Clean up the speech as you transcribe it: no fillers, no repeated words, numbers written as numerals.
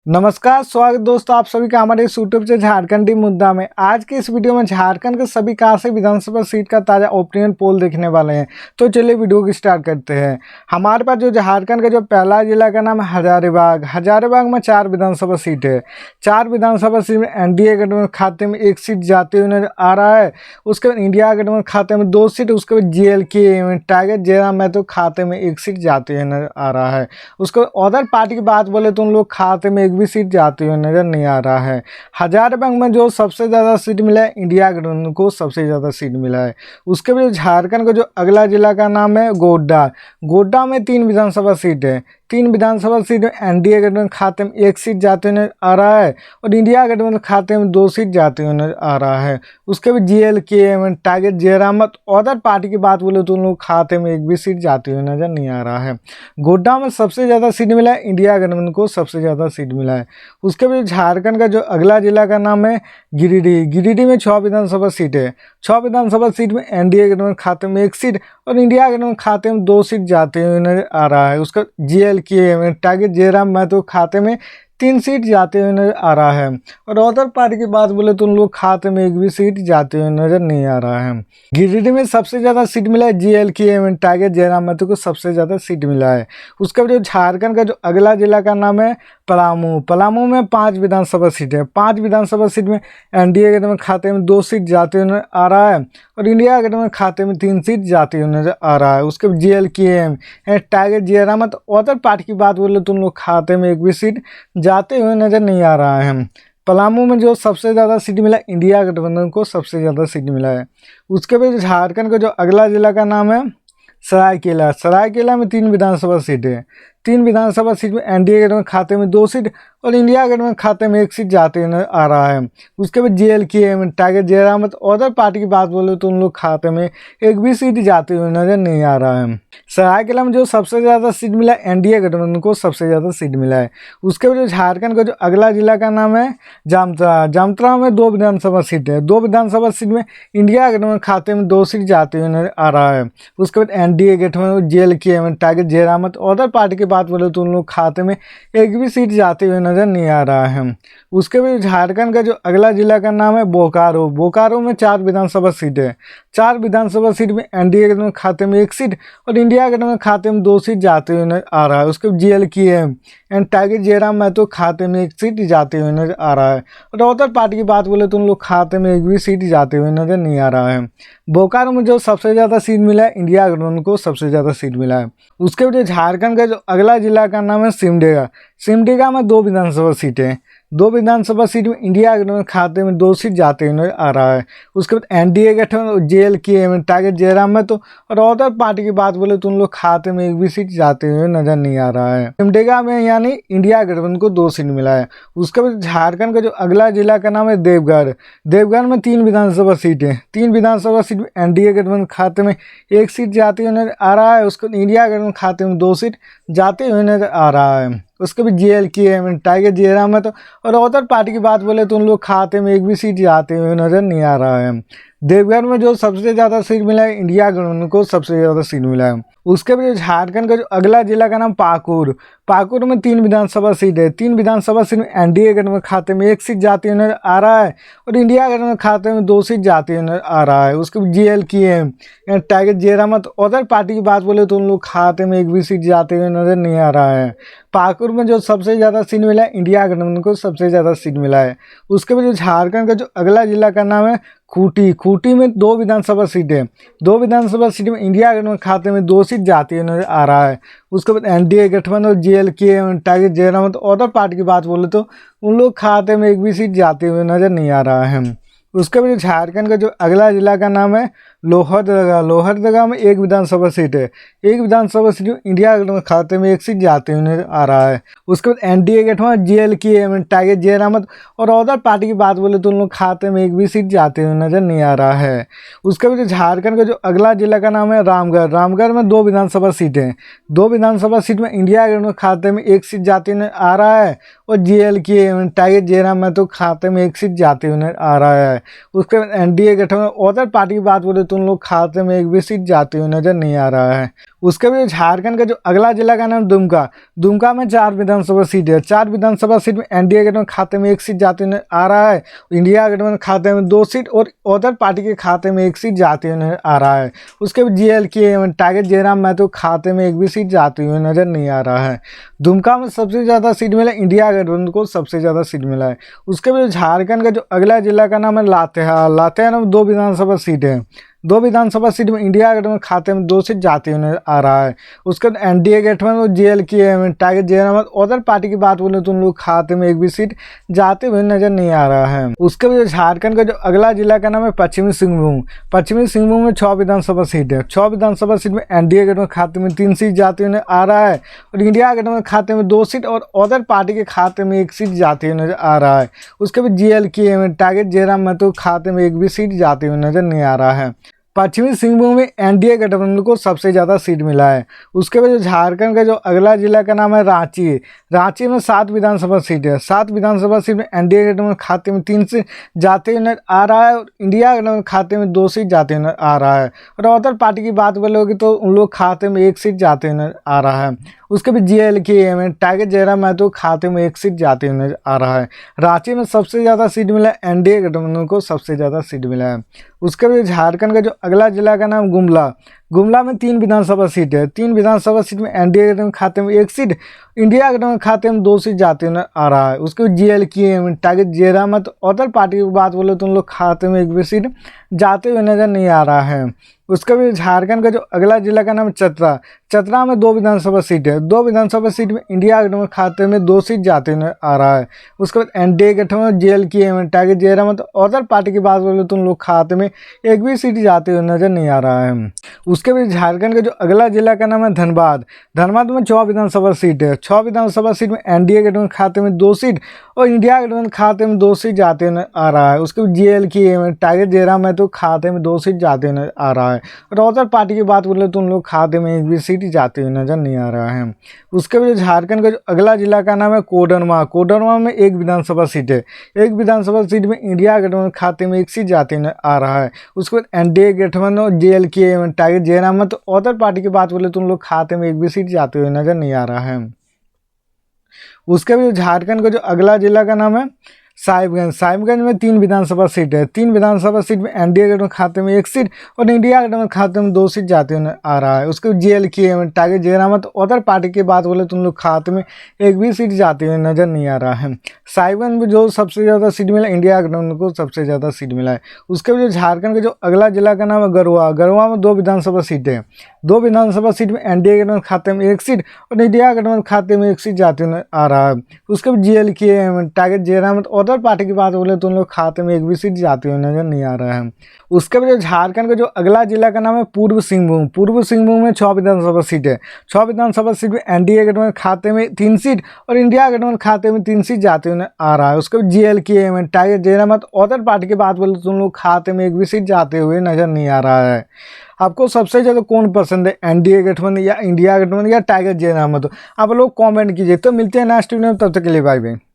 नमस्कार, स्वागत दोस्तों आप सभी का हमारे इस यूट्यूब से झारखंडी मुद्दा में। आज के इस वीडियो में झारखंड के सभी 81 विधानसभा सीट का ताज़ा ओपिनियन पोल देखने वाले हैं। तो चलिए वीडियो की स्टार्ट करते हैं। हमारे पास जो झारखंड का जो पहला जिला का नाम है हजारीबाग। हजारीबाग में 4 विधानसभा सीट है। 4 विधानसभा सीट में एनडीए गठबंधन खाते में 1 सीट जाते हुए नजर आ रहा है। उसके बाद इंडिया गठबंधन खाते में 2 सीट, उसके बाद JLK टाइगर जयराम महतो खाते में 1 सीट जाते हुए नजर आ रहा है। उसके बाद अदर पार्टी की बात बोले तो उन लोग खाते में भी सीट जाते हुए नजर नहीं आ रहा है। हजारीबाग में जो सबसे ज़्यादा सीट मिला है, इंडिया गठबंधन को सबसे ज़्यादा सीट मिला है। उसके बाद झारखंड का जो अगला जिला का नाम है गोड्डा। गोड्डा में 3 विधानसभा सीट है। 3 विधानसभा सीट में एनडीए गठबंधन खाते में 1 सीट जाते हुए नजर आ रहा है और इंडिया गठबंधन खाते में 2 सीट जाते हुए नजर आ रहा है। उसके बाद JLK tiger Jairam other party की बात बोले तो उन लोग खाते में 1 भी सीट जाते हुए नजर नहीं आ रहा है। गोड्डा में सबसे ज़्यादा सीट मिला है, इंडिया गठबंधन को सबसे ज़्यादा सीट मिला है। उसके बाद झारखंड का जो अगला जिला का नाम है गिरिडीह। गिरिडीह में 6 विधानसभा सीट है। 6 विधानसभा सीट में एनडीए गठबंधन खाते में 1 सीट और इंडिया गठबंधन खाते में 2 सीट जाते हुए नजर आ रहा है। उसका JLK टाइगर जयराम महतो खाते में 3 सीट जाते हुए नजर आ रहा है और अदर पार्टी की बात बोले तो उन लोग खाते में 1 भी सीट जाते हुए नजर नहीं आ रहा है। गिरिडीह में सबसे ज़्यादा सीट मिला है JLK टाइगर जयराम महतो को सबसे ज़्यादा सीट मिला है। उसके बाद झारखंड का जो अगला जिला का नाम है पलामू। पलामू में 5 विधानसभा सीट है। 5 विधानसभा सीट में एनडीए गठबंधन खाते में 2 सीट जाते हुए नजर आ रहा है और इंडिया गठबंधन खाते में 3 सीट जाते हुए नजर आ रहा है। उसके बाद JLK tiger Jairam other party की बात बोले तो उन लोग खाते में 1 भी सीट जाते हुए नजर नहीं आ रहा है। पलामू में जो सबसे ज़्यादा सीट मिला, इंडिया गठबंधन को सबसे ज़्यादा सीट मिला है। उसके बाद झारखंड का जो अगला जिला का नाम है सरायकेला। सरायकेला में 3 विधानसभा सीट है। 3 विधानसभा सीट में एनडीए गठबंधन खाते में 2 सीट और इंडिया गठबंधन खाते में 1 सीट जाते हुए आ रहा है। उसके बाद JLK tiger Jairam other party की बात बोले तो उन लोग खाते में 1 भी सीट जाते हुए नजर नहीं आ रहा है। सरायकेला में जो सबसे ज़्यादा सीट मिला है, एनडीए गठबंधन को सबसे ज़्यादा सीट मिला है। उसके बाद झारखंड का जो अगला जिला का नाम है जामताड़ा। जामताड़ा में 2 विधानसभा सीट है। 2 विधानसभा सीट में इंडिया गठबंधन खाते में 2 सीट जाते हुए नजर आ रहा है। उसके बाद एनडीए गठबंधन JLK tiger Jairam other party की बात बोले तो उन लोग खाते में 1 भी सीट जाते हुए नजर नहीं आ रहा है। उसके बाद झारखंड का जो अगला जिला का नाम है बोकारो। बोकारो में 4 विधानसभा सीट है। 4 विधानसभा सीट में एनडीए गठबंधन खाते में 1 सीट और इंडिया गठबंधन खाते में 2 सीट जाते हुए नजर आ रहा है। उसके बाद JLK टाइगर जयराम महतो खाते में 1 सीट जाते हुए नजर आ रहा है और अदर पार्टी की बात बोले तो उन लोग खाते में 1 भी सीट जाते हुए नजर नहीं आ रहा है। बोकारो में जो सबसे ज़्यादा सीट मिला है, इंडिया गठबंधन को सबसे ज़्यादा सीट मिला है। उसके बाद झारखंड का जो अगला जिला का नाम है सिमडेगा। सिमडेगा में 2 विधानसभा सीट है। 2 विधानसभा सीट में इंडिया गठबंधन खाते में 2 सीट जाते हुए आ रहा है। उसके बाद एनडीए गठबंधन JLK टाइगर जयराम महतो और अदर पार्टी की बात बोले तो उन लोग खाते में 1 भी सीट जाते हुए नजर नहीं आ रहा है। सिमडेगा में यानी इंडिया गठबंधन को 2 सीट मिला है। उसके बाद झारखंड का जो अगला जिला का नाम है देवघर। देवघर में 3 विधानसभा सीट है। 3 विधानसभा सीट में एनडीए गठबंधन खाते में 1 सीट जाते हुए नजर आ रहा है। उसके बाद इंडिया गठबंधन खाते में 2 सीट जाते हुए नजर आ रहा है। उसके भी JLK टाइगर जयराम महतो और अदर पार्टी की बात बोले तो उन लोग खाते में 1 भी सीट जाते हुए नजर नहीं आ रहा है। देवघर में जो सबसे ज़्यादा सीट मिला है, इंडिया गठबंधन को सबसे ज़्यादा सीट मिला है। उसके बाद झारखंड का जो अगला जिला का नाम पाकुड़। पाकुड़ में 3 विधानसभा सीट है। 3 विधानसभा सीट में एनडीए गठबंधन खाते में 1 सीट जाते हुए नजर आ रहा है और इंडिया गठबंधन खाते में 2 सीट जाते हुए नजर आ रहा है। उसके बाद JLK tiger Jairam other party की बात बोले तो उन लोग खाते में 1 भी सीट जाते हुए नजर नहीं आ रहा है। पाकुड़ में जो सबसे ज़्यादा सीट मिला है, इंडिया गठबंधन को सबसे ज़्यादा सीट मिला है। उसके बाद झारखंड का जो अगला जिला का नाम है खूंटी। खूंटी में 2 विधानसभा सीट है। 2 विधानसभा सीट में इंडिया गठबंधन खाते में 2 सीट जाती हुई नजर आ रहा है। उसके बाद एनडीए गठबंधन और JLK tiger Jairam other party की बात बोले तो उन लोग खाते में 1 भी सीट जाते हुए नजर नहीं आ रहा है। उसके बाद झारखंड का जो अगला जिला का नाम है लोहरदगा। लोहरदगा में 1 विधानसभा सीट है। 1 विधानसभा सीट इंडिया गठबंधन खाते में 1 सीट जाते हुए नजर आ रहा है। उसके बाद एनडीए गठबंधन JLK टाइगर जयराम और अदर पार्टी की बात बोले तो उन लोग खाते में 1 भी सीट जाते हुए नजर नहीं आ रहा है। उसके बाद झारखंड का जो अगला जिला का नाम है रामगढ़। रामगढ़ में 2 विधानसभा सीट है। 2 विधानसभा सीट में इंडिया गठबंधन खाते में 1 सीट जाते हुए आ रहा है और JLK टाइगर जयराम महतो खाते में 1 सीट जाते हुए आ रहा है। उसके बाद एनडीए गठबंधन अदर पार्टी की बात बोले तो उन लोग खाते में 1 भी सीट जाते हुए नजर नहीं आ रहा है। उसके बाद झारखंड का जो अगला जिला का नाम दुमका। दुमका में 4 विधानसभा सीट है। 4 विधानसभा सीट में एनडीए गठबंधन खाते में 1 सीट जाते हुए आ रहा है। इंडिया गठबंधन खाते में 2 सीट और अदर पार्टी के खाते में 1 सीट जाते हुए आ रहा है। उसके बाद जीएलके टाइगर जयराम महतो खाते में 1 भी सीट जाती हुई नजर नहीं आ रहा है। दुमका में सबसे ज़्यादा सीट मिला इंडिया गठबंधन को, सबसे ज़्यादा सीट मिला है। उसके बाद झारखंड का जो अगला जिला का नाम है लातेहार। लातेहार में 2 विधानसभा सीट है। 2 विधानसभा सीट में इंडिया गठबंधन खाते में 2 सीट जाते हुए आ रहा है। उसके बाद एनडीए गठबंधन और जीएलके टाइगर जयराम अदर पार्टी की बात बोले तो उन लोग खाते में 1 भी सीट जाते हुए नजर नहीं आ रहा है। उसके बाद झारखंड का जो अगला जिला का नाम है पश्चिमी सिंहभूम। पश्चिमी सिंहभूम में 6 विधानसभा सीट है। 6 विधानसभा सीट में एनडीए गठबंधन खाते में 3 सीट जाते हुए आ रहा है और इंडिया गठबंधन खाते में 2 सीट और अदर पार्टी के खाते में 1 सीट जाते हुए नजर आ रहा है। उसके बाद जीएलके टाइगर जयराम महतो खाते में 1 भी सीट जाते हुए नजर नहीं आ रहा है। पश्चिमी सिंहभूम में एनडीए गठबंधन को सबसे ज़्यादा सीट मिला है। उसके बाद झारखंड का जो अगला जिला का नाम है रांची। रांची में 7 विधानसभा सीट है। 7 विधानसभा सीट में एनडीए गठबंधन खाते में 3 सीट जाते हुए आ रहा है और इंडिया गठबंधन खाते में 2 सीट जाते हुए आ रहा है और अदर पार्टी की बात बोलोगे तो उन लोग खाते में 1 सीट जाते हुए आ रहा है। उसके बाद जीएलके में टाइगर जयराम महतो खाते में 1 सीट जाते हुए आ रहा है। रांची में सबसे ज़्यादा सीट मिला एनडीए गठबंधन को, सबसे ज़्यादा सीट मिला है। उसके बाद झारखंड का जो अगला जिला का नाम गुमला। गुमला में 3 विधानसभा सीट है। 3 विधानसभा सीट में एनडीए गठबंधन खाते में 1 सीट, इंडिया गठबंधन खाते में 2 सीट जाते हुए आ रहा है। उसके बाद जीएलके टाइगर जयराम तो अदर पार्टी की बात बोले तो उन लोग खाते में 1 भी सीट जाते हुए नजर नहीं आ रहा है। उसके बाद झारखंड का जो अगला जिला का नाम है चतरा। चतरा में 2 विधानसभा सीट है। 2 विधानसभा सीट में इंडिया गठबंधन खाते में 2 सीट जाते हुए आ रहा है। उसके बाद एनडीए गठबंधन जीएलके टाइगर जयराम तो अदर पार्टी की बात बोले तो उन लोग खाते में 1 भी सीट जाते हुए नजर नहीं आ रहा है। उसके बाद झारखंड का जो अगला जिला का नाम है धनबाद। धनबाद में 6 विधानसभा सीट है। 6 विधानसभा सीट में एनडीए गठबंधन खाते में 2 सीट और इंडिया गठबंधन खाते में 2 सीट जाते हुए आ रहा है। उसके बाद जीएलके टाइगर जयराम है तो खाते में 2 सीट जाते हुए आ रहा है और अदर पार्टी की बात बोले तो उन लोग खाते में 1 भी सीट जाते हुए नजर नहीं आ रहा है। उसके बाद झारखंड का जो अगला जिला का नाम है कोडरमा। कोडरमा में 1 विधानसभा सीट है। 1 विधानसभा सीट में इंडिया गठबंधन खाते में 1 सीट जाते हुए आ रहा है। उसके बाद एनडीए गठबंधन और जीएलके टाइगर जयराम तो अदर पार्टी की बात बोले तो उन लोग खाते में 1 भी सीट जाते हुए नजर नहीं आ रहा है। उसके बाद झारखंड का जो अगला जिला का नाम है साहिबगंज। साहिबगंज में 3 विधानसभा सीट है। 3 विधानसभा सीट में एनडीए गठबंधन खाते में 1 सीट और इंडिया गठबंधन खाते में 2 सीट जाते हुए आ रहा है। उसके जीएलके टाइगर जयराम तो अदर पार्टी की बात बोले तो उन लोग खाते में 1 भी सीट जाते हुए नजर नहीं आ रहा है। साहिबगंज में जो सबसे ज़्यादा सीट मिला इंडिया गठबंधन को, सबसे ज़्यादा सीट मिला है। उसके बाद झारखंड का जो अगला जिला का नाम है गढ़वा। गढ़वा में 2 विधानसभा सीट है। 2 विधानसभा सीट में एनडीए गठबंधन खाते में 1 सीट और इंडिया गठबंधन खाते में 1 सीट जाते हुए आ रहा है। उसके बाद जीएलके टाइगर जयराम तो अदर पार्टी की बात बोले तो उन लोग खाते में 1 भी सीट जाते हुए नजर नहीं आ रहा है। उसके बाद झारखंड का जो अगला जिला का नाम है पूर्व सिंहभूम। पूर्व सिंहभूम में 6 विधानसभा सीट है। 6 विधानसभा सीट में एनडीए गठबंधन खाते में 3 सीट और इंडिया गठबंधन खाते में 3 सीट जाते हुए आ रहा है। उसके बाद जीएलके टाइगर जयराम तो अदर पार्टी की बात बोले तो उन लोग खाते में 1 भी सीट जाते हुए नजर नहीं आ रहा है। आपको सबसे ज़्यादा कौन पसंद है, एनडीए गठबंधन या इंडिया गठबंधन या टाइगर जयराम? तो आप लोग कमेंट कीजिए। तो मिलते हैं नेक्स्ट वीडियो में, तब तक के लिए बाय बाय।